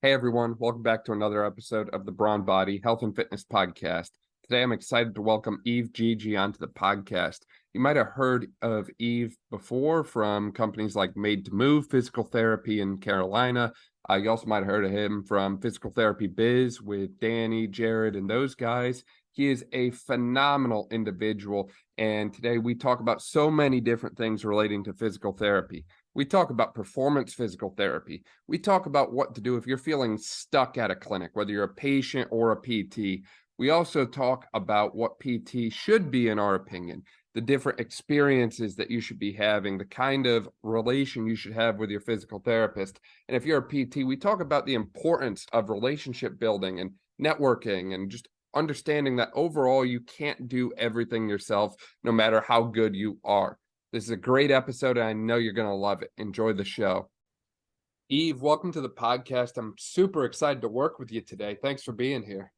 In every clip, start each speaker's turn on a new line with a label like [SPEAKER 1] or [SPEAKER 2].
[SPEAKER 1] Hey everyone, welcome back to another episode of the Brawn Body Health and Fitness Podcast. Today I'm excited to welcome Yves Gege onto the podcast. You might have heard of Yves before from companies like Made to Move Physical Therapy in Carolina. You also might have heard of him from Physical Therapy Biz with Danny, Jared, and those guys. He is a phenomenal individual, and today we talk about so many different things relating to physical therapy. We talk about performance physical therapy. We talk about what to do if you're feeling stuck at a clinic, whether you're a patient or a PT. We also talk about what PT should be, in our opinion, the different experiences that you should be having, the kind of relation you should have with your physical therapist. And if you're a PT, we talk about the importance of relationship building and networking and just understanding that overall you can't do everything yourself, no matter how good you are. This is a great episode, and I know you're going to love it. Enjoy the show. Yves, welcome to the podcast. I'm super excited to work with you today. Thanks for being here.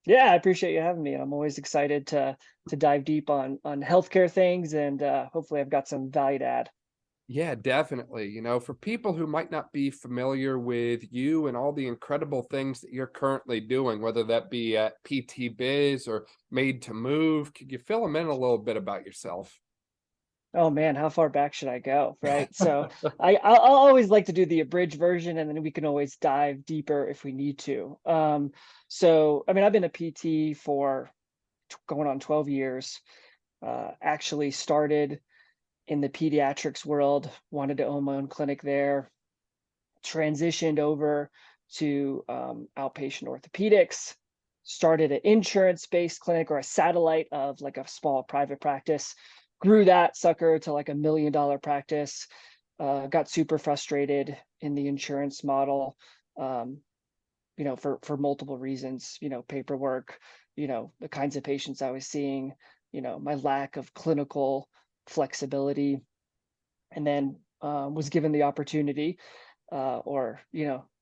[SPEAKER 2] Yeah, I appreciate you having me. I'm always excited to dive deep on healthcare things, and hopefully I've got some value to add.
[SPEAKER 1] Yeah, definitely. For people who might not be familiar with you and all the incredible things that you're currently doing, whether that be at PT Biz or Made to Move, could you fill them in a little bit about yourself?
[SPEAKER 2] Oh man, how far back should I go? Right. So I'll always like to do the abridged version, and then we can always dive deeper if we need to. So I mean, I've been a PT for going on 12 years. Actually started in the pediatrics world, wanted to own my own clinic there, transitioned over to outpatient orthopedics, started an insurance-based clinic or a satellite of like a small private practice, grew that sucker to like $1 million practice, got super frustrated in the insurance model, for multiple reasons, paperwork, the kinds of patients I was seeing, my lack of clinical flexibility, and then was given the opportunity or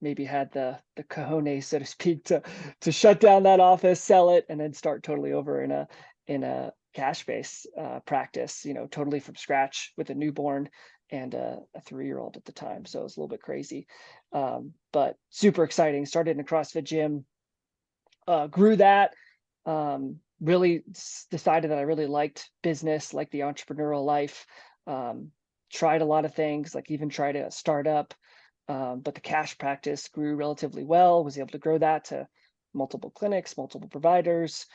[SPEAKER 2] maybe had the cojones, so to speak, to shut down that office, sell it, and then start totally over in a cash-based practice, totally from scratch with a newborn and a 3-year-old at the time. So it was a little bit crazy, but super exciting. Started in a CrossFit gym, grew that, really decided that I really liked business, like the entrepreneurial life, tried a lot of things, like even tried a startup, but the cash practice grew relatively well, was able to grow that to multiple clinics, multiple providers.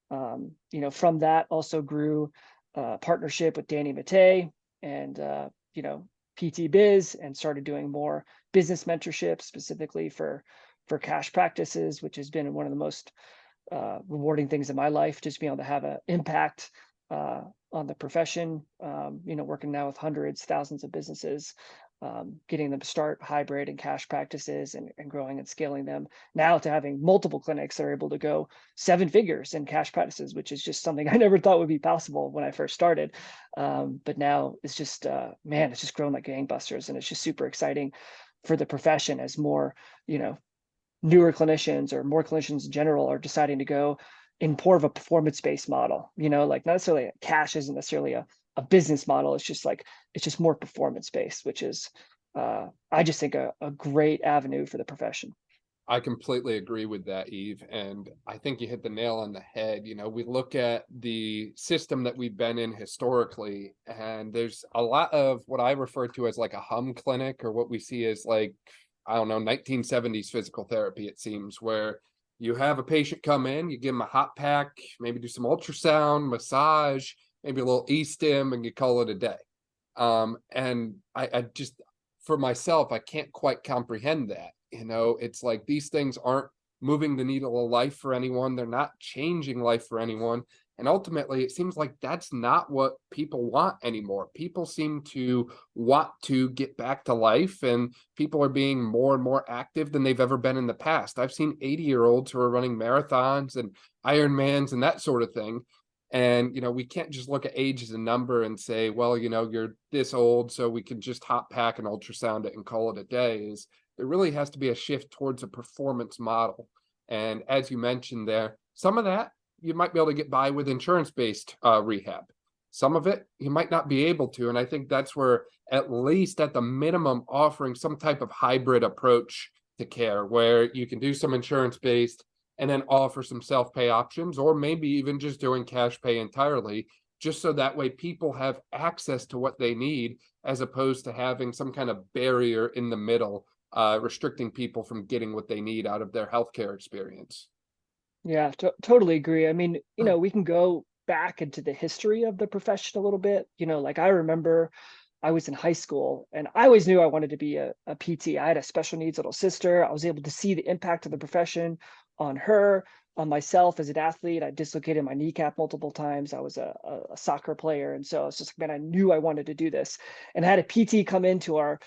[SPEAKER 2] From that also grew a partnership with Danny Matei and, PT Biz, and started doing more business mentorship specifically for cash practices, which has been one of the most rewarding things in my life, just being able to have an impact on the profession, working now with hundreds, thousands of businesses, getting them to start hybrid and cash practices and growing and scaling them now to having multiple clinics that are able to go 7 figures in cash practices, which is just something I never thought would be possible when I first started. But now it's just, it's just grown like gangbusters, and it's just super exciting for the profession as more, newer clinicians or more clinicians in general are deciding to go in more of a performance-based model, like not necessarily cash isn't necessarily a business model. It's just more performance-based, which is, I just think a great avenue for the profession.
[SPEAKER 1] I completely agree with that, Yves. And I think you hit the nail on the head. We look at the system that we've been in historically, and there's a lot of what I refer to as like a hum clinic, or what we see as like, I don't know, 1970s physical therapy, it seems, where you have a patient come in, you give them a hot pack, maybe do some ultrasound, massage, maybe a little e-stim, and you call it a day. And I just, for myself, I can't quite comprehend that. It's like these things aren't moving the needle of life for anyone. They're not changing life for anyone. And ultimately, it seems like that's not what people want anymore. People seem to want to get back to life, and people are being more and more active than they've ever been in the past. I've seen 80-year-olds who are running marathons and Ironmans and that sort of thing. And, we can't just look at age as a number and say, well, you're this old, so we can just hot pack and ultrasound it and call it a day. There really has to be a shift towards a performance model. And as you mentioned there, some of that you might be able to get by with insurance-based rehab. Some of it you might not be able to. And I think that's where, at least at the minimum, offering some type of hybrid approach to care, where you can do some insurance based and then offer some self-pay options, or maybe even just doing cash pay entirely, just so that way people have access to what they need, as opposed to having some kind of barrier in the middle, restricting people from getting what they need out of their healthcare experience.
[SPEAKER 2] Yeah, totally agree. I mean, we can go back into the history of the profession a little bit. Like I remember I was in high school and I always knew I wanted to be a PT. I had a special needs little sister. I was able to see the impact of the profession on her, on myself as an athlete. I dislocated my kneecap multiple times. I was a soccer player. And so I was just, man, I knew I wanted to do this. And I had a PT come into our,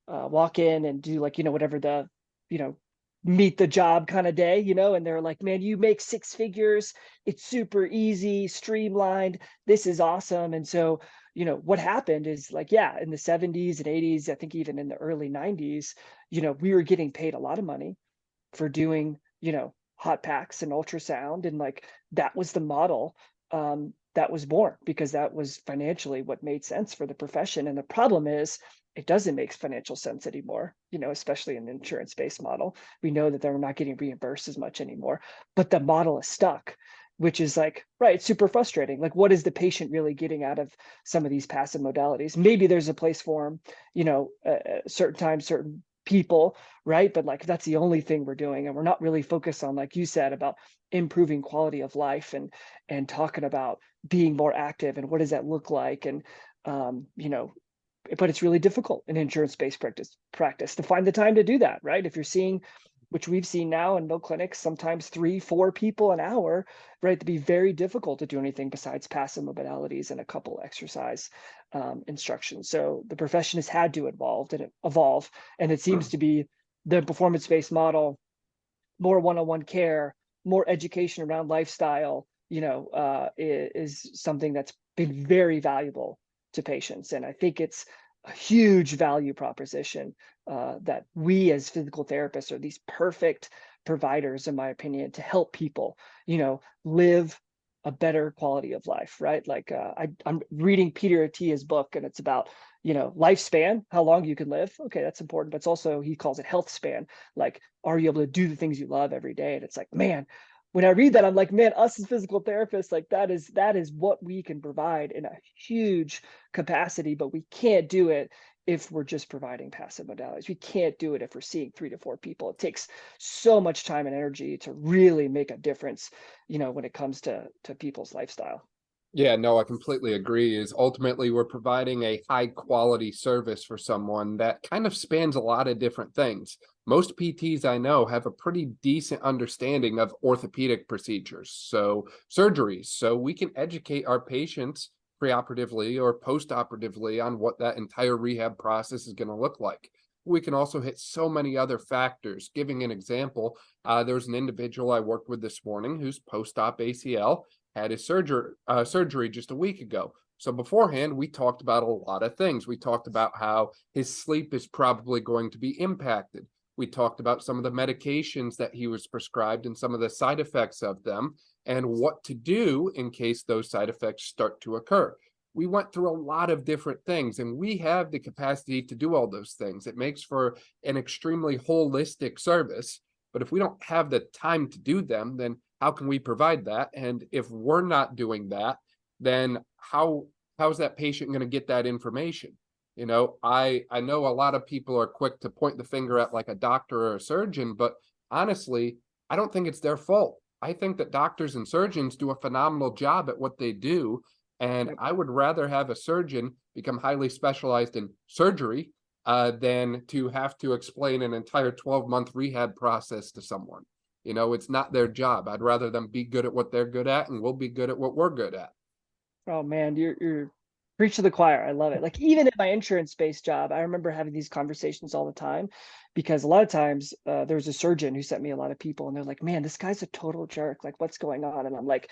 [SPEAKER 2] walk in and do like, whatever the, you know, meet the job kind of day, and they're like, man, you make six figures. It's super easy, streamlined. This is awesome. And so, what happened is like, yeah, in the 70s and 80s, I think even in the early 90s, we were getting paid a lot of money for doing, hot packs and ultrasound. And like, that was the model that was born because that was financially what made sense for the profession. And the problem is it doesn't make financial sense anymore, especially in the insurance-based model. We know that they're not getting reimbursed as much anymore, but the model is stuck, which is like, right, it's super frustrating. Like, what is the patient really getting out of some of these passive modalities? Maybe there's a place for them, certain times, certain people, right? But like, that's the only thing we're doing. And we're not really focused on, like you said, about improving quality of life and talking about being more active and what does that look like? And, but it's really difficult in insurance-based practice to find the time to do that, right? If you're seeing, which we've seen now in most clinics, sometimes 3-4 people an hour, right? To be very difficult to do anything besides passive modalities and a couple exercise instructions. So the profession has had to evolve, and it seems to be the performance-based model, more one-on-one care, more education around lifestyle, is something that's been very valuable to patients. And I think it's a huge value proposition that we as physical therapists are these perfect providers, in my opinion, to help people, live a better quality of life, right? Like I'm reading Peter Attia's book, and it's about, lifespan, how long you can live. Okay, that's important, but it's also, he calls it health span. Like, are you able to do the things you love every day? And it's like, man, when I read that, I'm like, man, us as physical therapists, like that is what we can provide in a huge capacity, but we can't do it if we're just providing passive modalities. We can't do it if we're seeing 3-4 people. It takes so much time and energy to really make a difference, when it comes to people's lifestyle.
[SPEAKER 1] Yeah, no, I completely agree. Is ultimately we're providing a high quality service for someone that kind of spans a lot of different things. Most PTs I know have a pretty decent understanding of orthopedic procedures, so surgeries, so we can educate our patients preoperatively or postoperatively on what that entire rehab process is going to look like. We can also hit so many other factors. Giving an example, there was an individual I worked with this morning who's post-op ACL, had his surgery just a week ago. So beforehand, we talked about a lot of things. We talked about how his sleep is probably going to be impacted. We talked about some of the medications that he was prescribed and some of the side effects of them and what to do in case those side effects start to occur. We went through a lot of different things, and we have the capacity to do all those things. It makes for an extremely holistic service. But if we don't have the time to do them, then how can we provide that? And if we're not doing that, then how's that patient going to get that information? I know a lot of people are quick to point the finger at like a doctor or a surgeon, but honestly, I don't think it's their fault. I think that doctors and surgeons do a phenomenal job at what they do. And I would rather have a surgeon become highly specialized in surgery than to have to explain an entire 12-month rehab process to someone. It's not their job. I'd rather them be good at what they're good at, and we'll be good at what we're good at.
[SPEAKER 2] Oh man, you're preach to the choir. I love it. Like, even in my insurance-based job, I remember having these conversations all the time, because a lot of times there was a surgeon who sent me a lot of people, and they're like, man, this guy's a total jerk. Like, what's going on? And I'm like,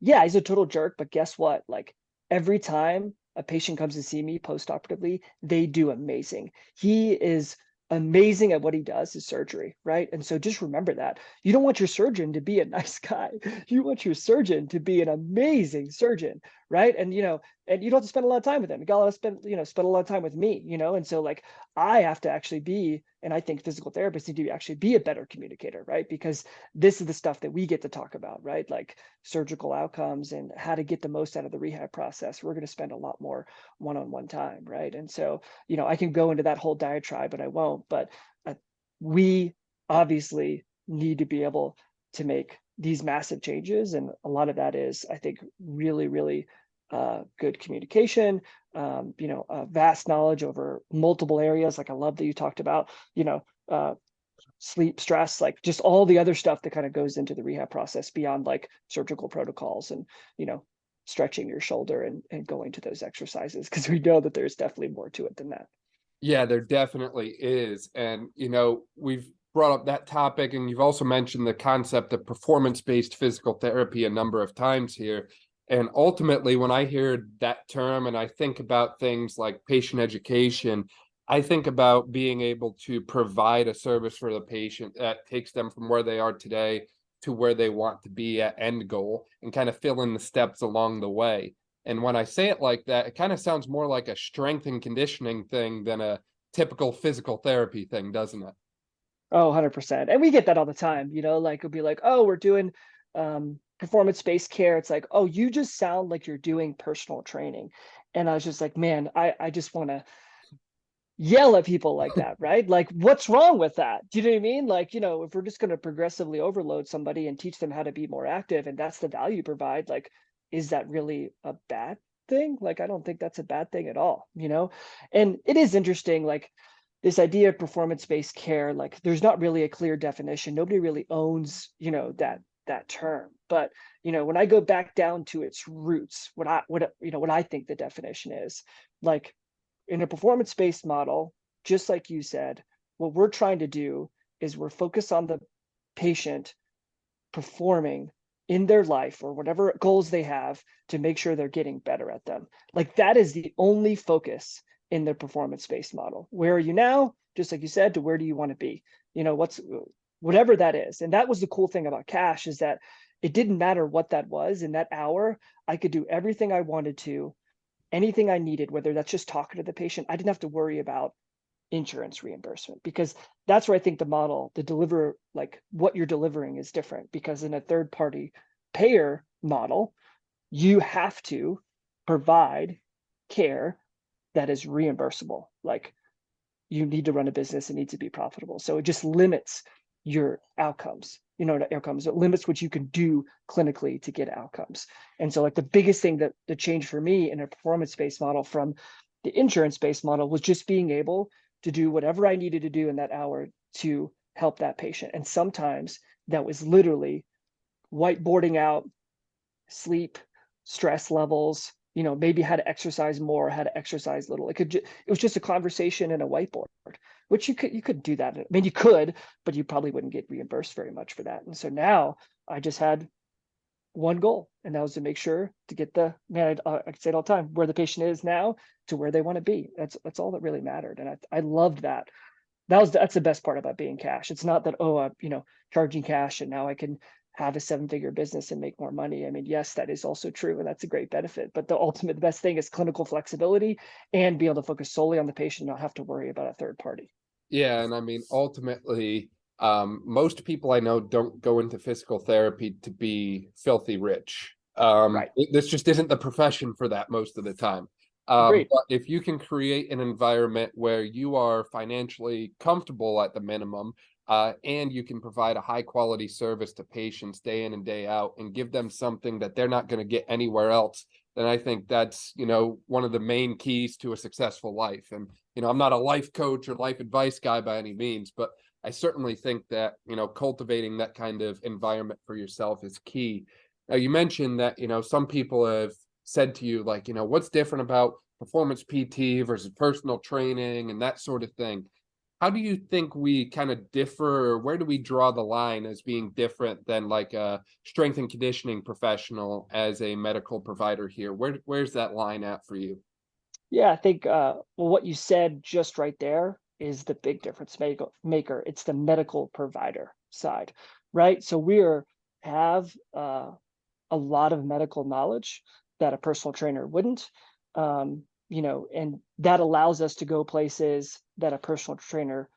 [SPEAKER 2] yeah, he's a total jerk, but guess what? Like, every time a patient comes to see me post-operatively, they do amazing. He is amazing at what he does, is surgery, right? And so just remember that. You don't want your surgeon to be a nice guy. You want your surgeon to be an amazing surgeon, right? And and you don't have to spend a lot of time with them. You got to spend a lot of time with me, and so like I have to actually be, and I think physical therapists need to actually be a better communicator, right? Because this is the stuff that we get to talk about, right? Like surgical outcomes and how to get the most out of the rehab process. We're going to spend a lot more one-on-one time, right? And so, I can go into that whole diatribe, but I won't. But we obviously need to be able to make these massive changes, and a lot of that is, I think, really, really good communication, vast knowledge over multiple areas. Like I love that you talked about, uh, sleep, stress, like just all the other stuff that kind of goes into the rehab process beyond like surgical protocols and, stretching your shoulder and going to those exercises, because we know that there's definitely more to it than that.
[SPEAKER 1] Yeah, there definitely is. And, we've brought up that topic, and you've also mentioned the concept of performance-based physical therapy a number of times here. And ultimately, when I hear that term and I think about things like patient education, I think about being able to provide a service for the patient that takes them from where they are today to where they want to be at end goal, and kind of fill in the steps along the way. And when I say it like that, it kind of sounds more like a strength and conditioning thing than a typical physical therapy thing, doesn't it?
[SPEAKER 2] Oh, 100%. And we get that all the time, like it'll be like, oh, we're doing performance-based care. It's like, oh, you just sound like you're doing personal training. And I was just like, man, I just want to yell at people like that, right? Like, what's wrong with that? Do you know what I mean? Like, if we're just going to progressively overload somebody and teach them how to be more active, and that's the value you provide, like, is that really a bad thing? Like, I don't think that's a bad thing at all, And it is interesting, like this idea of performance-based care, like there's not really a clear definition. Nobody really owns, that term. But, when I go back down to its roots, what I think the definition is, like in a performance-based model, just like you said, what we're trying to do is we're focused on the patient performing in their life or whatever goals they have to make sure they're getting better at them. Like that is the only focus in the performance-based model. Where are you now? Just like you said, to where do you want to be? Whatever that is. And that was the cool thing about cash, is that it didn't matter what that was. In that hour, I could do everything I wanted to, anything I needed, whether that's just talking to the patient. I didn't have to worry about insurance reimbursement, because that's where I think like what you're delivering is different. Because in a third party payer model, you have to provide care that is reimbursable. Like you need to run a business, it needs to be profitable. So it just limits your outcomes, outcomes. It limits what you can do clinically to get outcomes. And so like the biggest thing that the change for me in a performance-based model from the insurance-based model was just being able to do whatever I needed to do in that hour to help that patient. And sometimes that was literally whiteboarding out sleep, stress levels, maybe how to exercise more, how to exercise little. It was just a conversation and a whiteboard, which you could do that. I mean, you could, but you probably wouldn't get reimbursed very much for that. And so now I just had one goal, and that was to make sure to get I say it all the time, where the patient is now to where they want to be. That's all that really mattered. And I loved that. That's the best part about being cash. It's not that, oh, charging cash and now I can have a 7-figure business and make more money. I mean, yes, that is also true, and that's a great benefit. But the best thing is clinical flexibility and be able to focus solely on the patient, not have to worry about a third party.
[SPEAKER 1] Yeah, and I mean, ultimately, most people I know don't go into physical therapy to be filthy rich.
[SPEAKER 2] Right.
[SPEAKER 1] This just isn't the profession for that most of the time.
[SPEAKER 2] Agreed.
[SPEAKER 1] But if you can create an environment where you are financially comfortable at the minimum, and you can provide a high quality service to patients day in and day out and give them something that they're not going to get anywhere else, then I think that's, one of the main keys to a successful life. And, I'm not a life coach or life advice guy by any means, but I certainly think that, cultivating that kind of environment for yourself is key. Now, you mentioned that, some people have said to you, like, what's different about performance PT versus personal training and that sort of thing. How do you think we kind of differ, or where do we draw the line as being different than like a strength and conditioning professional as a medical provider here? Where's that line at for you?
[SPEAKER 2] Yeah, I think what you said just right there is the big difference maker. It's the medical provider side, right? So we have a lot of medical knowledge, that a personal trainer wouldn't. And that allows us to go places that a personal trainer,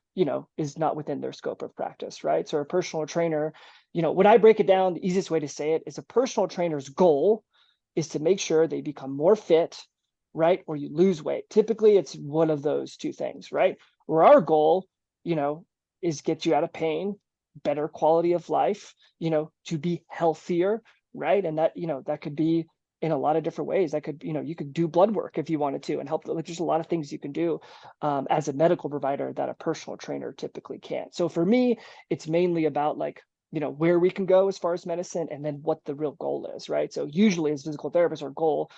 [SPEAKER 2] is not within their scope of practice, right? So a personal trainer, when I break it down, the easiest way to say it is a personal trainer's goal is to make sure they become more fit, right? Or you lose weight. Typically, it's one of those two things, right? Where our goal, is get you out of pain, better quality of life, to be healthier, right? And that could be in a lot of different ways. That could, you could do blood work if you wanted to and help. Like, there's a lot of things you can do as a medical provider that a personal trainer typically can't. So for me, it's mainly about like, where we can go as far as medicine and then what the real goal is, right? So usually as physical therapists, our goal,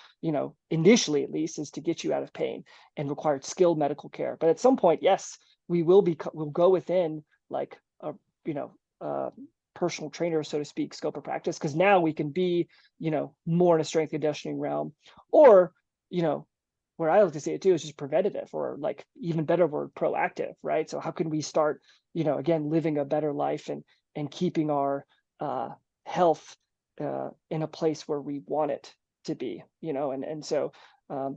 [SPEAKER 2] initially at least, is to get you out of pain and require skilled medical care. But at some point, yes, we'll go within like a, personal trainer, so to speak, scope of practice, because now we can be, more in a strength conditioning realm, or, where I like to say it too is just preventative, or like even better word, proactive, right? So how can we start, again, living a better life and keeping our health in a place where we want it to be, and so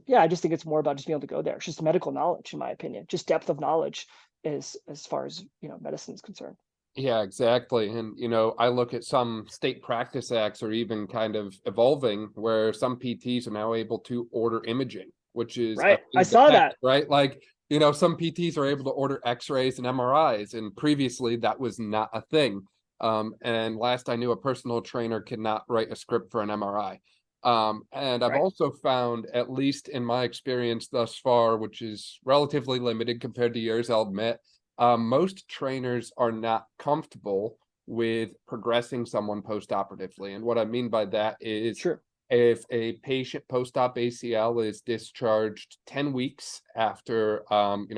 [SPEAKER 2] yeah, I just think it's more about just being able to go there. It's just medical knowledge, in my opinion, just depth of knowledge as far as medicine is concerned.
[SPEAKER 1] Yeah, exactly. And, I look at some state practice acts are even kind of evolving where some PTs are now able to order imaging, which is a
[SPEAKER 2] Right, I
[SPEAKER 1] thing of the
[SPEAKER 2] saw
[SPEAKER 1] past,
[SPEAKER 2] that.
[SPEAKER 1] right? Like, some PTs are able to order x-rays and MRIs, and previously that was not a thing. And last I knew, a personal trainer could not write a script for an MRI. And I've
[SPEAKER 2] Right.
[SPEAKER 1] also found, at least in my experience thus far, which is relatively limited compared to yours, I'll admit, most trainers are not comfortable with progressing someone post-operatively. And what I mean by that is,
[SPEAKER 2] Sure.
[SPEAKER 1] if a patient post-op ACL is discharged 10 weeks after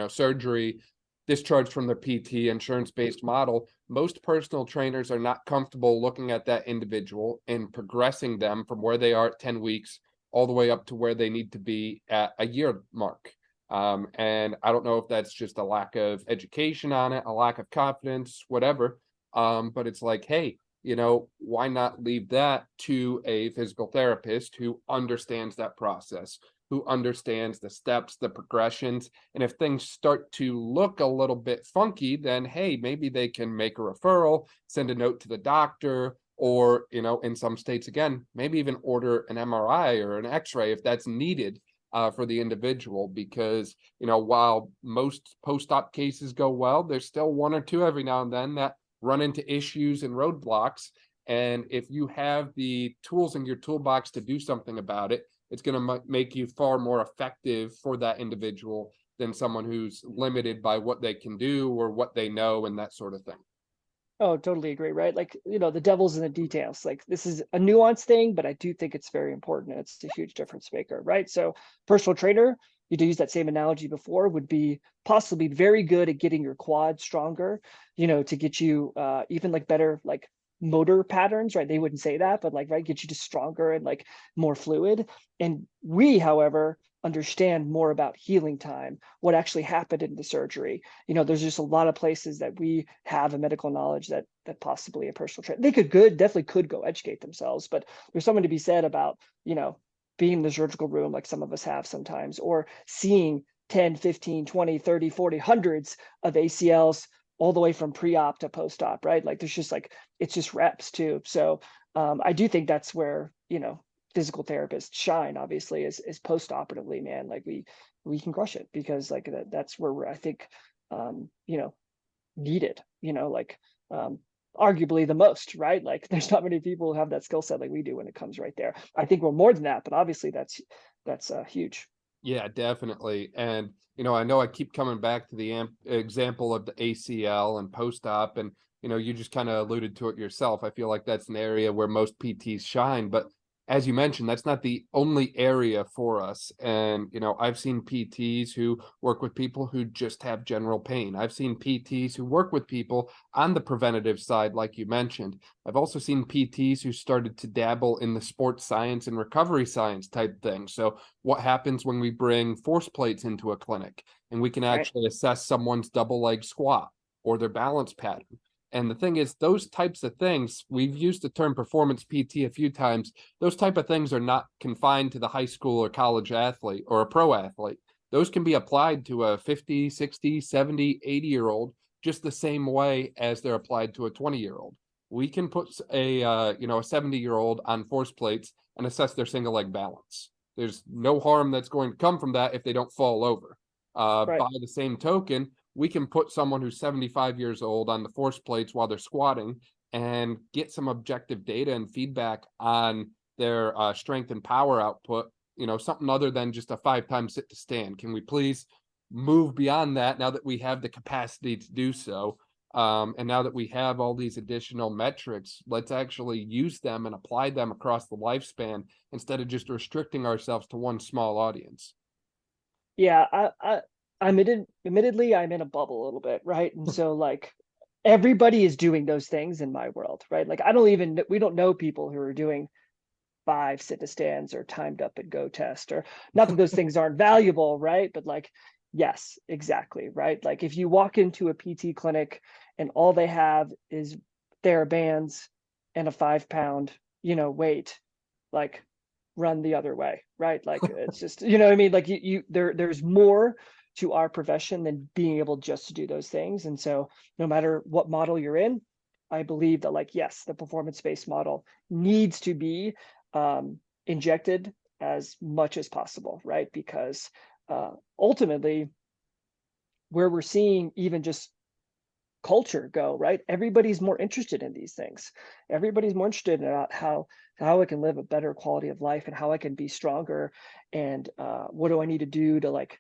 [SPEAKER 1] surgery, discharged from their PT insurance-based model, most personal trainers are not comfortable looking at that individual and progressing them from where they are at 10 weeks all the way up to where they need to be at a year mark. And I don't know if that's just a lack of education on it, a lack of confidence, whatever. But it's like, hey, why not leave that to a physical therapist who understands that process, who understands the steps, the progressions. And if things start to look a little bit funky, then hey, maybe they can make a referral, send a note to the doctor, or, in some states, again, maybe even order an MRI or an X-ray if that's needed for the individual. Because, while most post-op cases go well, there's still one or two every now and then that run into issues and roadblocks. And if you have the tools in your toolbox to do something about it, it's going to make you far more effective for that individual than someone who's limited by what they can do or what they know and that sort of thing.
[SPEAKER 2] Oh, totally agree, right? Like, the devil's in the details. Like, this is a nuanced thing, but I do think it's very important, and it's a huge difference maker, right? So personal trainer, you to use that same analogy before, would be possibly very good at getting your quad stronger, to get you even like better like motor patterns, right? They wouldn't say that, but like, right, get you just stronger and like more fluid. And we, however, understand more about healing time, what actually happened in the surgery. There's just a lot of places that we have a medical knowledge that possibly a personal trainer, they definitely could go educate themselves. But there's something to be said about, being in the surgical room like some of us have sometimes, or seeing 10, 15, 20, 30, 40, hundreds of ACLs all the way from pre-op to post-op, right? Like, there's just like, it's just reps too. So I do think that's where, physical therapists shine, obviously, is post-operatively, man. Like, we can crush it, because like that's where we're, I think, needed, like arguably the most, right? Like, there's not many people who have that skill set like we do when it comes right there. I think we're more than that, but obviously that's huge.
[SPEAKER 1] Yeah, definitely. And, I know I keep coming back to the example of the ACL and post-op, and, you just kind of alluded to it yourself. I feel like that's an area where most PTs shine, but as you mentioned, that's not the only area for us. And, I've seen PTs who work with people who just have general pain. I've seen PTs who work with people on the preventative side, like you mentioned. I've also seen PTs who started to dabble in the sports science and recovery science type thing. So what happens when we bring force plates into a clinic and we can
[SPEAKER 2] Right.
[SPEAKER 1] actually assess someone's double leg squat or their balance pattern? And the thing is, those types of things, we've used the term performance PT a few times. Those type of things are not confined to the high school or college athlete or a pro athlete. Those can be applied to a 50, 60, 70, 80-year-old just the same way as they're applied to a 20-year-old. We can put a 70-year-old on force plates and assess their single leg balance. There's no harm that's going to come from that if they don't fall over.
[SPEAKER 2] Right.
[SPEAKER 1] By the same token, we can put someone who's 75 years old on the force plates while they're squatting and get some objective data and feedback on their strength and power output, something other than just a 5-time sit to stand. Can we please move beyond that now that we have the capacity to do so? And now that we have all these additional metrics, let's actually use them and apply them across the lifespan instead of just restricting ourselves to one small audience.
[SPEAKER 2] Yeah, admittedly, I'm in a bubble a little bit, right? And so like everybody is doing those things in my world, right? Like we don't know people who are doing 5 sit to stands or timed up and go test, or not that those things aren't valuable, right? But like, yes, exactly, right? Like if you walk into a PT clinic and all they have is TheraBands and a 5-pound, weight, like run the other way, right? Like it's just, what I mean? Like there's more to our profession than being able just to do those things. And so no matter what model you're in, I believe that like, yes, the performance-based model needs to be injected as much as possible, right? Because ultimately where we're seeing even just culture go, right? Everybody's more interested in these things. Everybody's more interested in how I can live a better quality of life and how I can be stronger. And what do I need to do to like,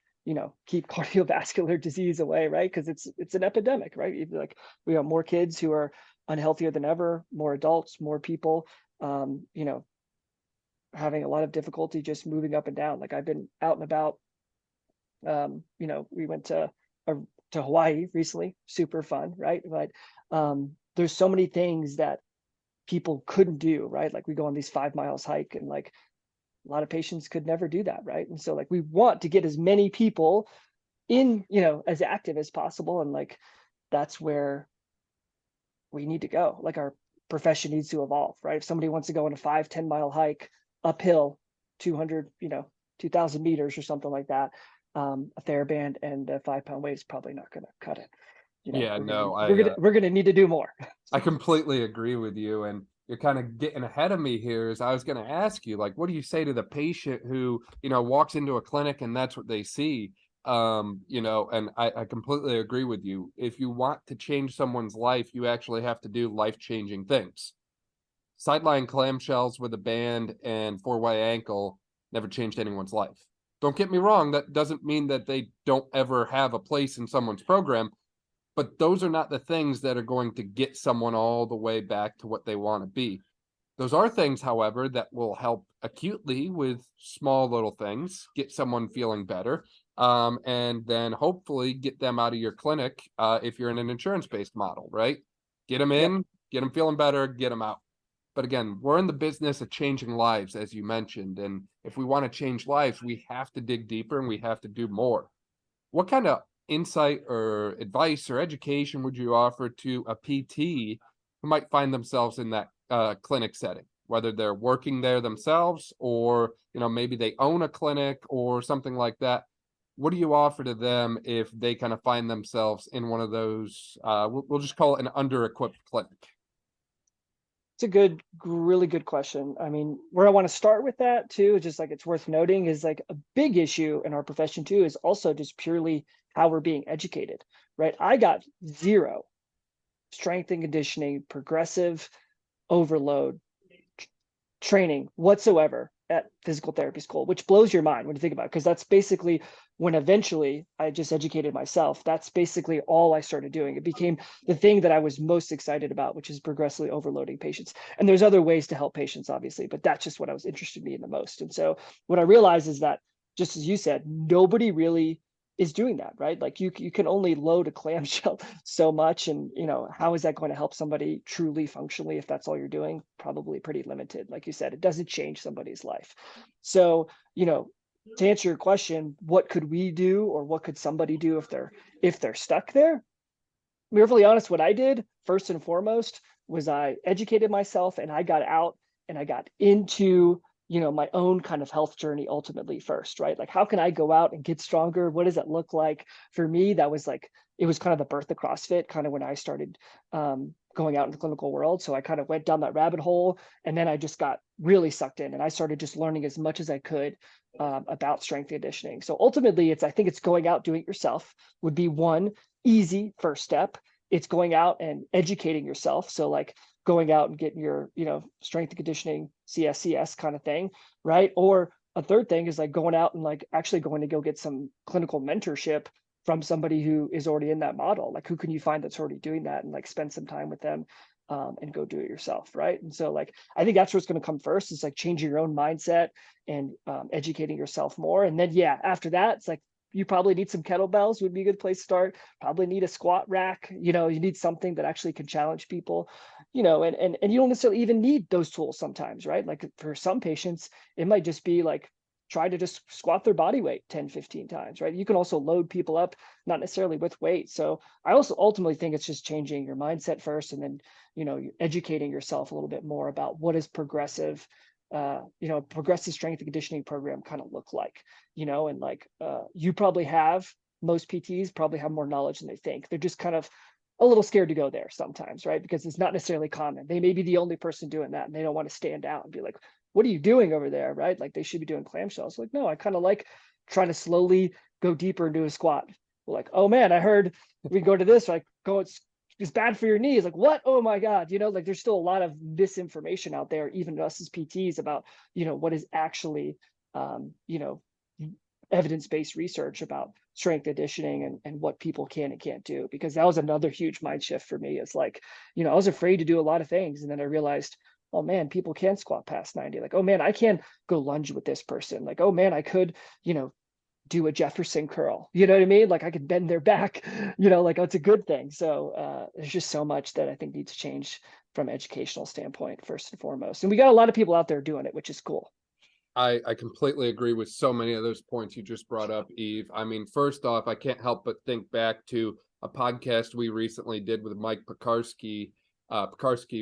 [SPEAKER 2] keep cardiovascular disease away, right? Because it's an epidemic, right? Like we have more kids who are unhealthier than ever, more adults, more people, having a lot of difficulty just moving up and down. Like I've been out and about. We went to Hawaii recently, super fun, right? But there's so many things that people couldn't do, right? Like we go on these 5 miles hike, and like a lot of patients could never do that, right? And so like we want to get as many people in, as active as possible, and like that's where we need to go. Like our profession needs to evolve, right? If somebody wants to go on a 5-10 mile hike uphill, 200, 2,000 meters or something like that, a TheraBand and a 5-pound weight is probably not going to cut it.
[SPEAKER 1] Yeah,
[SPEAKER 2] we're gonna need to do more.
[SPEAKER 1] I completely agree with you, and you're kind of getting ahead of me here. As I was going to ask you, like, what do you say to the patient who walks into a clinic and that's what they see? And I completely agree with you. If you want to change someone's life, you actually have to do life-changing things. Sideline clamshells with a band and 4Y ankle never changed anyone's life. Don't get me wrong, that doesn't mean that they don't ever have a place in someone's program, but those are not the things that are going to get someone all the way back to what they want to be. Those are things, however, that will help acutely with small little things, get someone feeling better, and then hopefully get them out of your clinic if you're in an insurance-based model, right? Get them in,
[SPEAKER 2] Yep.
[SPEAKER 1] get them feeling better, get them out. But again, we're in the business of changing lives, as you mentioned. And if we want to change lives, we have to dig deeper and we have to do more. What kind of insight or advice or education would you offer to a PT who might find themselves in that clinic setting, whether they're working there themselves or, maybe they own a clinic or something like that? What do you offer to them if they kind of find themselves in one of those, we'll just call it an under-equipped clinic?
[SPEAKER 2] It's a really good question. I mean, where I want to start with that too, just like it's worth noting, is like a big issue in our profession too, is also just purely how we're being educated, right? I got 0 strength and conditioning, progressive overload training whatsoever at physical therapy school, which blows your mind when you think about it, because that's basically when eventually I just educated myself. That's basically all I started doing. It became the thing that I was most excited about, which is progressively overloading patients. And there's other ways to help patients, obviously, but that's just what I was interested in the most. And so what I realized is that, just as you said, nobody really is doing that, right? Like you can only load a clamshell so much, and how is that going to help somebody truly functionally if that's all you're doing? Probably pretty limited. Like you said, it doesn't change somebody's life. So to answer your question, what could we do, or what could somebody do if they're stuck there? be really honest, what I did first and foremost was I educated myself and I got out and I got into, my own kind of health journey ultimately first, right? Like, how can I go out and get stronger? What does it look like? For me, that was like, it was kind of the birth of CrossFit, kind of when I started going out in the clinical world. So I kind of went down that rabbit hole, and then I just got really sucked in and I started just learning as much as I could about strength and conditioning. So ultimately, I think it's going out, doing it yourself would be one easy first step. It's going out and educating yourself. So like going out and getting your, strength and conditioning CSCS kind of thing, right? Or a third thing is like going out and like actually going to go get some clinical mentorship from somebody who is already in that model. Like, who can you find that's already doing that, and like spend some time with them and go do it yourself, right? And so like, I think that's what's going to come first, is like changing your own mindset and educating yourself more. And then, yeah, after that, it's like, you probably need some kettlebells, would be a good place to start. Probably need a squat rack. You need something that actually can challenge people, and you don't necessarily even need those tools sometimes, right? Like for some patients, it might just be like, try to just squat their body weight 10, 15 times, right? You can also load people up, not necessarily with weight. So I also ultimately think it's just changing your mindset first, and then, you're educating yourself a little bit more about what is progressive progressive strength and conditioning program kind of look like, and like you probably have, most PTs probably have more knowledge than they think. They're just kind of a little scared to go there sometimes, right? Because it's not necessarily common. They may be the only person doing that, and they don't want to stand out and be like, what are you doing over there, right? Like, they should be doing clamshells. Like, no, I kind of like trying to slowly go deeper into a squat. Like, oh man, I heard we go to this, like, go, it's bad for your knees. Like, what? Oh my God. Like, there's still a lot of misinformation out there, even us as PTs, about, what is actually, evidence-based research about strength conditioning and what people can and can't do. Because that was another huge mind shift for me. It's like, I was afraid to do a lot of things. And then I realized, oh man, people can squat past 90. Like, oh man, I can go lunge with this person. Like, oh man, I could, do a Jefferson curl. You know what I mean? Like, I could bend their back, like, it's a good thing. So there's just so much that I think needs to change from educational standpoint, first and foremost. And we got a lot of people out there doing it, which is cool.
[SPEAKER 1] I completely agree with so many of those points you just brought up, Eve. I mean, first off, I can't help but think back to a podcast we recently did with Mike Pekarsky,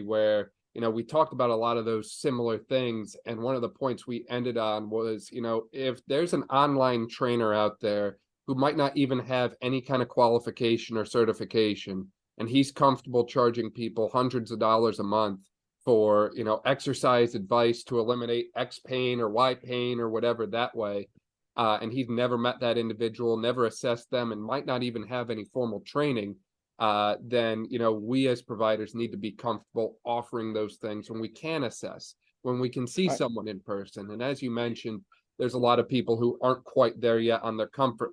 [SPEAKER 1] where, we talked about a lot of those similar things. And one of the points we ended on was, if there's an online trainer out there who might not even have any kind of qualification or certification, and he's comfortable charging people hundreds of dollars a month for, exercise advice to eliminate X pain or Y pain or whatever that way, and he's never met that individual, never assessed them, and might not even have any formal training, then, we as providers need to be comfortable offering those things when we can assess, when we can see someone in person. And as you mentioned, there's a lot of people who aren't quite there yet on their comfort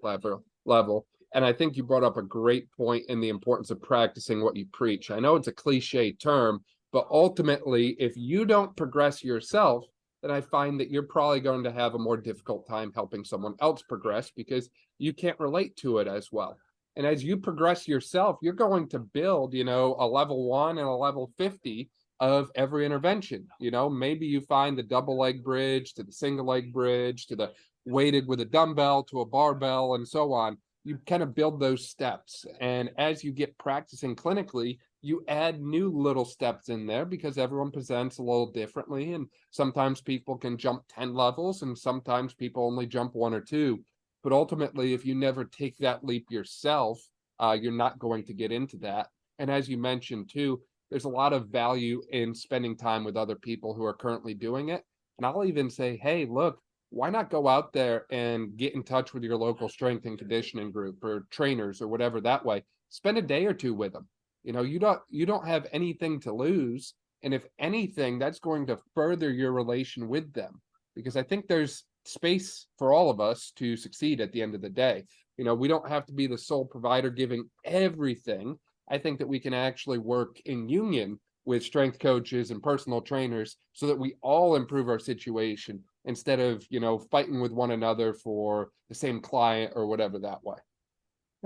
[SPEAKER 1] level. And I think you brought up a great point in the importance of practicing what you preach. I know it's a cliche term, but ultimately, if you don't progress yourself, then I find that you're probably going to have a more difficult time helping someone else progress, because you can't relate to it as well. And as you progress yourself, you're going to build, a level 1 and a level 50 of every intervention. Maybe you find the double leg bridge to the single leg bridge to the weighted with a dumbbell to a barbell and so on. You kind of build those steps. And as you get practicing clinically, you add new little steps in there, because everyone presents a little differently. And sometimes people can jump 10 levels, and sometimes people only jump 1 or 2. But ultimately, if you never take that leap yourself, you're not going to get into that. And as you mentioned too, there's a lot of value in spending time with other people who are currently doing it. And I'll even say, hey, look, why not go out there and get in touch with your local strength and conditioning group or trainers or whatever that way. Spend a day or two with them. You don't have anything to lose. And if anything, that's going to further your relation with them, because I think there's space for all of us to succeed at the end of the day. We don't have to be the sole provider giving everything. I think that we can actually work in union with strength coaches and personal trainers so that we all improve our situation, instead of, fighting with one another for the same client or whatever that way.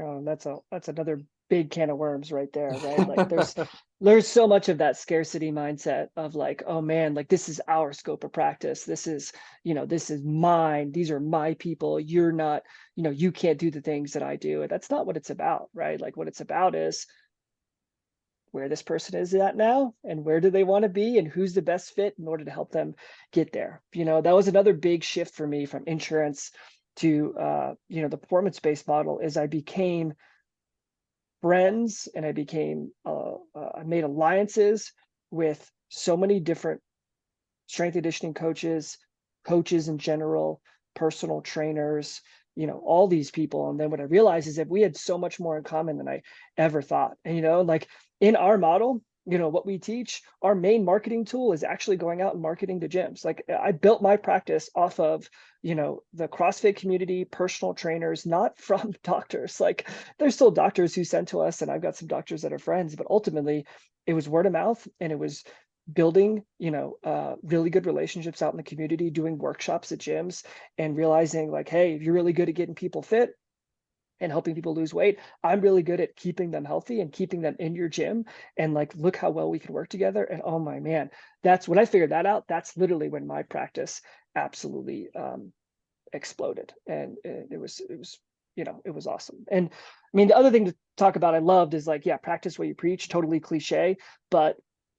[SPEAKER 2] Oh, that's another big can of worms right there, right? Like, there's so much of that scarcity mindset of like, oh man, like, this is our scope of practice. This is, this is mine. These are my people. You're not, you can't do the things that I do. And that's not what it's about, right? Like, what it's about is where this person is at now and where do they want to be and who's the best fit in order to help them get there. That was another big shift for me from insurance to the performance-based model. Is I became friends and I made alliances with so many different strength and conditioning coaches in general, personal trainers, all these people. And then what I realized is that we had so much more in common than I ever thought. And, like in our model, what we teach, our main marketing tool is actually going out and marketing to gyms. Like I built my practice off of, the CrossFit community, personal trainers, not from doctors. Like there's still doctors who send to us, and I've got some doctors that are friends, but ultimately it was word of mouth, and it was building, really good relationships out in the community, doing workshops at gyms, and realizing like, hey, if you're really good at getting people fit and helping people lose weight, I'm really good at keeping them healthy and keeping them in your gym. And like, look how well we can work together. And oh my man, that's when I figured that out. That's literally when my practice absolutely exploded. And it was it was awesome. And I mean, the other thing to talk about I loved is like, yeah, practice what you preach, totally cliche, but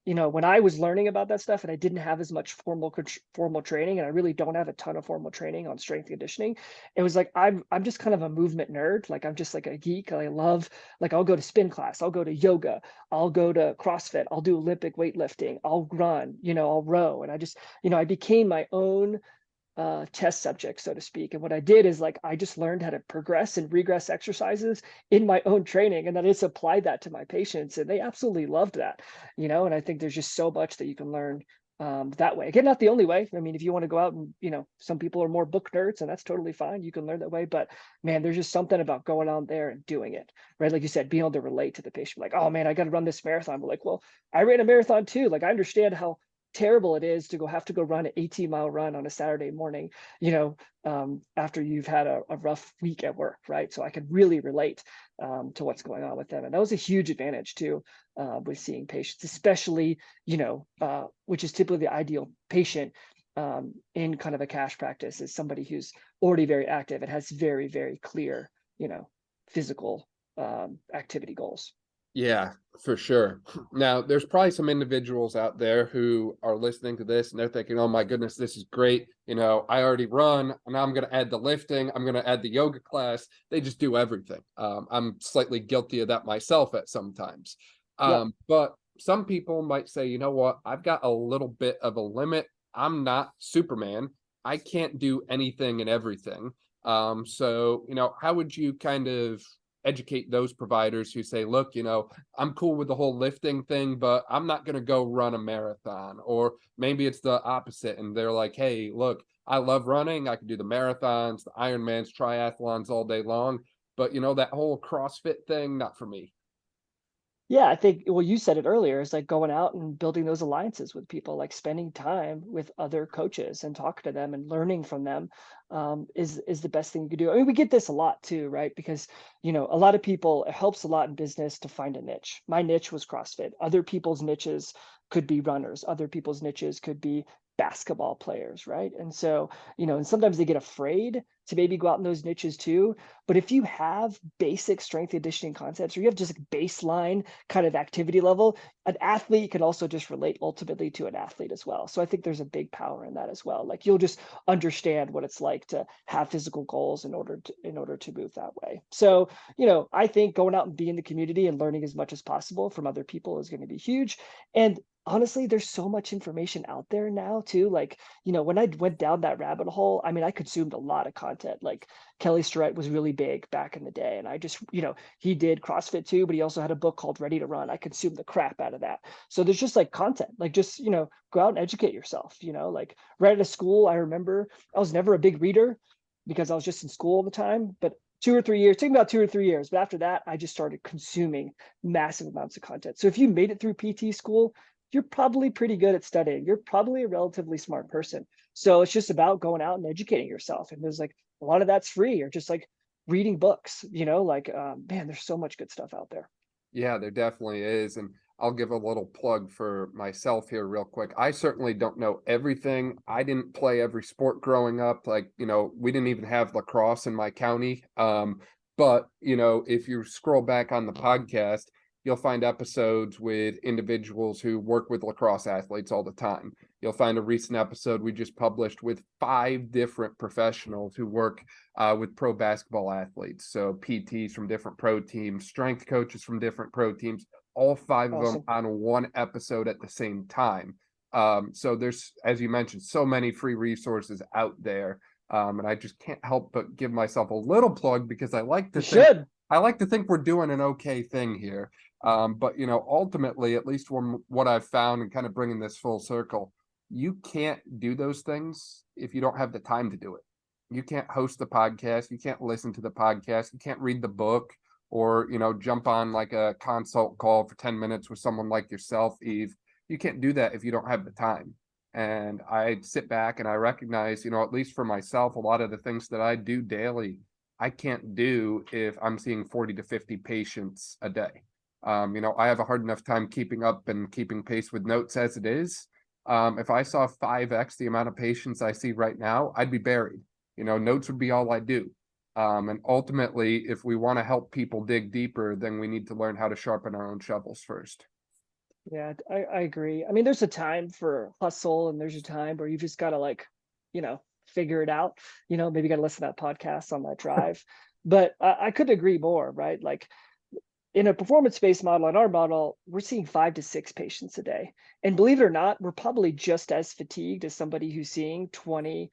[SPEAKER 2] when I was learning about that stuff and I didn't have as much formal training, and I really don't have a ton of formal training on strength conditioning, it was like I'm just kind of a movement nerd. Like I'm just like a geek. I love, like, I'll go to spin class, I'll go to yoga, I'll go to CrossFit, I'll do Olympic weightlifting, I'll run, I'll row, and I just I became my own test subject, so to speak. And what I did is like I just learned how to progress and regress exercises in my own training, and then I just applied that to my patients, and they absolutely loved that. And I think there's just so much that you can learn that way. Again, not the only way. I mean, if you want to go out and some people are more book nerds, and that's totally fine, you can learn that way. But man, there's just something about going out there and doing it, right? Like you said, being able to relate to the patient, like, oh man, I got to run this marathon. But like, well, I ran a marathon too. Like I understand how terrible it is to have to go run an 18-mile run on a Saturday morning, after you've had a rough week at work, right? So I could really relate to what's going on with them. And that was a huge advantage too, with seeing patients, especially, which is typically the ideal patient in kind of a cash practice, is somebody who's already very active and has very, very clear, physical activity goals.
[SPEAKER 1] Yeah, for sure. Now, there's probably some individuals out there who are listening to this and they're thinking, oh my goodness, this is great. I already run, and now I'm going to add the lifting. I'm going to add the yoga class. They just do everything. I'm slightly guilty of that myself at sometimes. But some people might say, you know what, I've got a little bit of a limit. I'm not Superman. I can't do anything and everything. So, how would you kind of educate those providers who say, look, I'm cool with the whole lifting thing, but I'm not going to go run a marathon? Or maybe it's the opposite, and they're like, hey, look, I love running. I can do the marathons, the Ironmans, triathlons all day long, but that whole CrossFit thing, not for me.
[SPEAKER 2] Yeah, I think, well, you said it earlier, it's like going out and building those alliances with people, like spending time with other coaches and talking to them and learning from them, is the best thing you could do. I mean, we get this a lot too, right? Because, a lot of people, it helps a lot in business to find a niche. My niche was CrossFit. Other people's niches could be runners. Other people's niches could be basketball players, right? And so, and sometimes they get afraid to maybe go out in those niches too. But if you have basic strength and conditioning concepts, or you have just like baseline kind of activity level, an athlete can also just relate ultimately to an athlete as well. So I think there's a big power in that as well. Like you'll just understand what it's like to have physical goals in order to move that way. So, I think going out and being in the community and learning as much as possible from other people is going to be huge. And honestly, there's so much information out there now too. Like, when I went down that rabbit hole, I mean, I consumed a lot of content. Like Kelly Starrett was really big back in the day. And I just, he did CrossFit too, but he also had a book called Ready to Run. I consumed the crap out of that. So there's just like content, like just, go out and educate yourself, like right out of school. I remember I was never a big reader because I was just in school all the time, but 2 or 3 years, it took me about 2 or 3 years. But after that, I just started consuming massive amounts of content. So if you made it through PT school, you're probably pretty good at studying. You're probably a relatively smart person. So it's just about going out and educating yourself. And there's like a lot of that's free, or just like reading books, man, there's so much good stuff out there.
[SPEAKER 1] Yeah, there definitely is. And I'll give a little plug for myself here real quick. I certainly don't know everything. I didn't play every sport growing up. Like, we didn't even have lacrosse in my county. But, if you scroll back on the podcast, you'll find episodes with individuals who work with lacrosse athletes all the time. You'll find a recent episode we just published with 5 different professionals who work with pro basketball athletes. So PTs from different pro teams, strength coaches from different pro teams, all 5 of them
[SPEAKER 2] Awesome.
[SPEAKER 1] on one episode at the same time. So there's, as you mentioned, so many free resources out there. And I just can't help but give myself a little plug because I like
[SPEAKER 2] You
[SPEAKER 1] to think
[SPEAKER 2] should.
[SPEAKER 1] we're doing an okay thing here. But ultimately, at least from what I've found and kind of bringing this full circle, you can't do those things if you don't have the time to do it. You can't host the podcast, you can't listen to the podcast, you can't read the book, or jump on like a consult call for 10 minutes with someone like yourself, Eve. You can't do that if you don't have the time. And I sit back and I recognize, at least for myself, a lot of the things that I do daily, I can't do if I'm seeing 40 to 50 patients a day. I have a hard enough time keeping up and keeping pace with notes as it is. If I saw 5x the amount of patients I see right now, I'd be buried. Notes would be all I do. And ultimately, if we want to help people dig deeper, then we need to learn how to sharpen our own shovels first.
[SPEAKER 2] Yeah, I agree. I mean, there's a time for hustle and there's a time where you just gotta figure it out. Maybe you gotta listen to that podcast on that drive. But I couldn't agree more, right? Like in a performance-based model, in our model, we're seeing 5 to 6 patients a day. And believe it or not, we're probably just as fatigued as somebody who's seeing 20,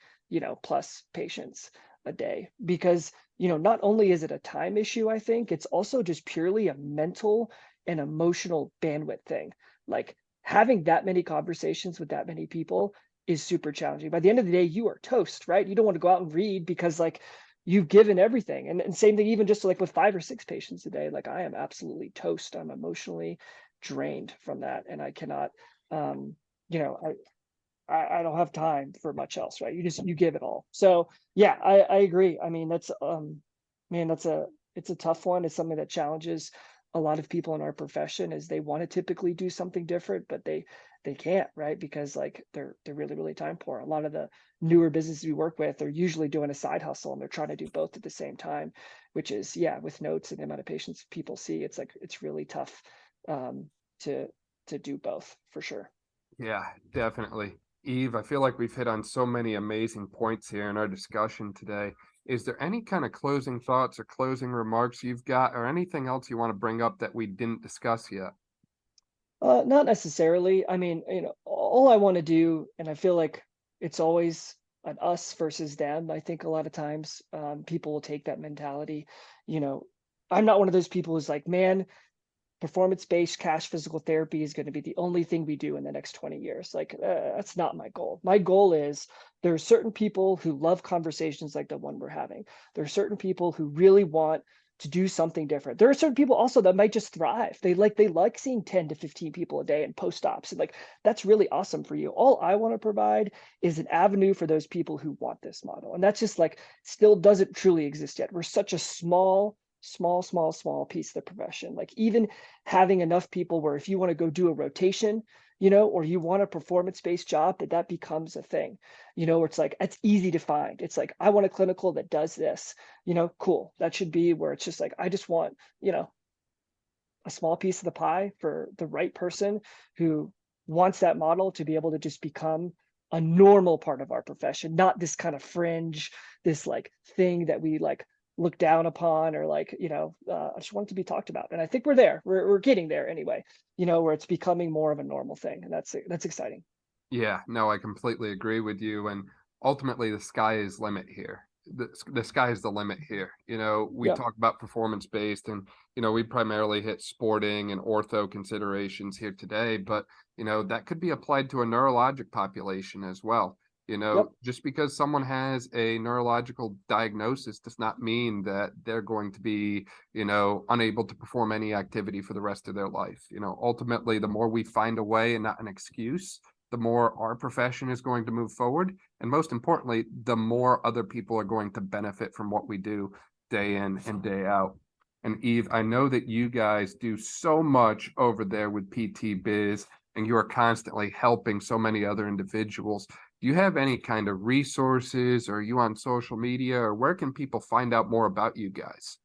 [SPEAKER 2] plus patients a day. Because, not only is it a time issue, I think, it's also just purely a mental and emotional bandwidth thing. Like having that many conversations with that many people is super challenging. By the end of the day, you are toast, right? You don't want to go out and read because you've given everything. And same thing, even just like with 5 or 6 patients a day, like I am absolutely toast. I'm emotionally drained from that. And I cannot, I don't have time for much else, right? You give it all. So yeah, I agree. I mean, that's, man, it's a tough one. It's something that challenges a lot of people in our profession is they want to typically do something different, but they can't, right? Because they're really, really time poor. A lot of the newer businesses we work with are usually doing a side hustle and they're trying to do both at the same time, which is, yeah, with notes and the amount of patients people see, it's really tough to do both for sure.
[SPEAKER 1] Yeah, definitely. Eve, I feel like we've hit on so many amazing points here in our discussion today. Is there any kind of closing thoughts or closing remarks you've got, or anything else you want to bring up that we didn't discuss yet?
[SPEAKER 2] Not necessarily. I mean, all I want to do, and I feel like it's always an us versus them. I think a lot of times people will take that mentality. You know, I'm not one of those people who's like, man, performance-based cash physical therapy is going to be the only thing we do in the next 20 years. That's not my goal. My goal is there are certain people who love conversations like the one we're having. There are certain people who really want to do something different. There are certain people also that might just thrive. They like seeing 10 to 15 people a day in post-ops. And that's really awesome for you. All I want to provide is an avenue for those people who want this model. And that's just still doesn't truly exist yet. We're such a small piece of the profession. Like even having enough people where if you want to go do a rotation, or you want a performance-based job, that becomes a thing, where it's easy to find. It's like, I want a clinical that does this, cool. That should be where it's just I just want, a small piece of the pie for the right person who wants that model to be able to just become a normal part of our profession, not this kind of fringe, this thing that we look down upon, or I just want it to be talked about. And I think we're there. We're getting there anyway, where it's becoming more of a normal thing. And that's exciting.
[SPEAKER 1] Yeah, no, I completely agree with you. And ultimately, the sky is limit here. The sky is the limit here. We
[SPEAKER 2] Yep.
[SPEAKER 1] talk about performance based, and we primarily hit sporting and ortho considerations here today, but that could be applied to a neurologic population as well.
[SPEAKER 2] Yep.
[SPEAKER 1] Just because someone has a neurological diagnosis does not mean that they're going to be, unable to perform any activity for the rest of their life. Ultimately, the more we find a way and not an excuse, the more our profession is going to move forward. And most importantly, the more other people are going to benefit from what we do day in and day out. And Eve, I know that you guys do so much over there with PT Biz, and you are constantly helping so many other individuals. Do you have any kind of resources, or are you on social media, or where can people find out more about you guys?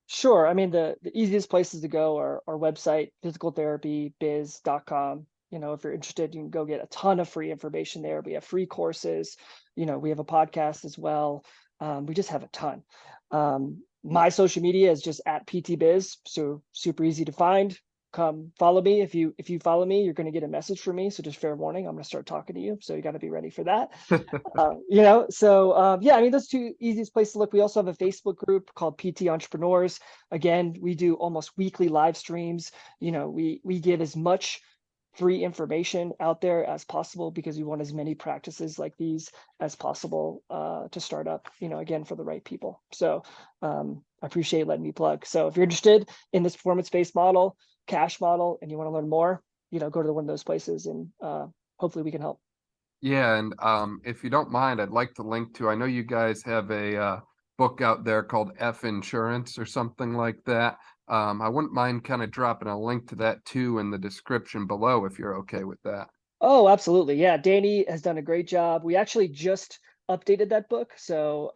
[SPEAKER 2] Sure. I mean, the easiest places to go are our website, physicaltherapybiz.com. If you're interested, you can go get a ton of free information there. We have free courses. We have a podcast as well. We just have a ton. My social media is just at PTBiz, so super easy to find. Come follow me. If you follow me, you're going to get a message from me. So just fair warning, I'm going to start talking to you. So you got to be ready for that. Yeah, I mean, those two easiest places to look. We also have a Facebook group called PT Entrepreneurs. Again, we do almost weekly live streams. We give as much free information out there as possible because we want as many practices like these as possible to start up, again, for the right people. So I appreciate letting me plug. So if you're interested in this performance-based model, cash model, and you want to learn more, go to one of those places, and hopefully we can help.
[SPEAKER 1] Yeah, and if you don't mind, I'd like to link to, I know you guys have a book out there called F Insurance or something like that. I wouldn't mind kind of dropping a link to that too in the description below if you're okay with that.
[SPEAKER 2] Oh, absolutely. Yeah, Danny has done a great job. We actually just updated that book. So,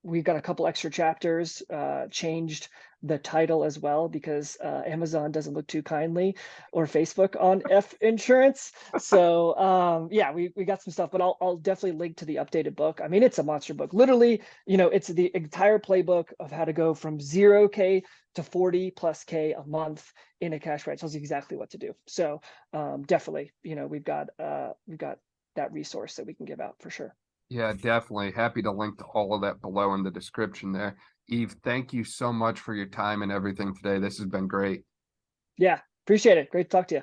[SPEAKER 2] we've got a couple extra chapters, changed the title as well because Amazon doesn't look too kindly, or Facebook, on F Insurance. So yeah, we got some stuff, but I'll definitely link to the updated book. I mean, it's a monster book. Literally, it's the entire playbook of how to go from 0K to 40+K a month in a cash price. Tells you exactly what to do. So definitely, we've got that resource that we can give out for sure.
[SPEAKER 1] Yeah, definitely. Happy to link to all of that below in the description there. Yves, thank you so much for your time and everything today. This has been great.
[SPEAKER 2] Yeah, appreciate it. Great to talk to you.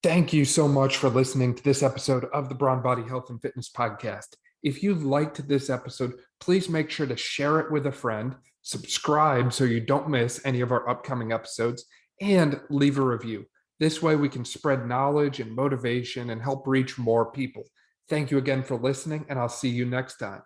[SPEAKER 1] Thank you so much for listening to this episode of the Brawn Body Health and Fitness Podcast. If you liked this episode, please make sure to share it with a friend, subscribe so you don't miss any of our upcoming episodes, and leave a review. This way we can spread knowledge and motivation and help reach more people. Thank you again for listening, and I'll see you next time.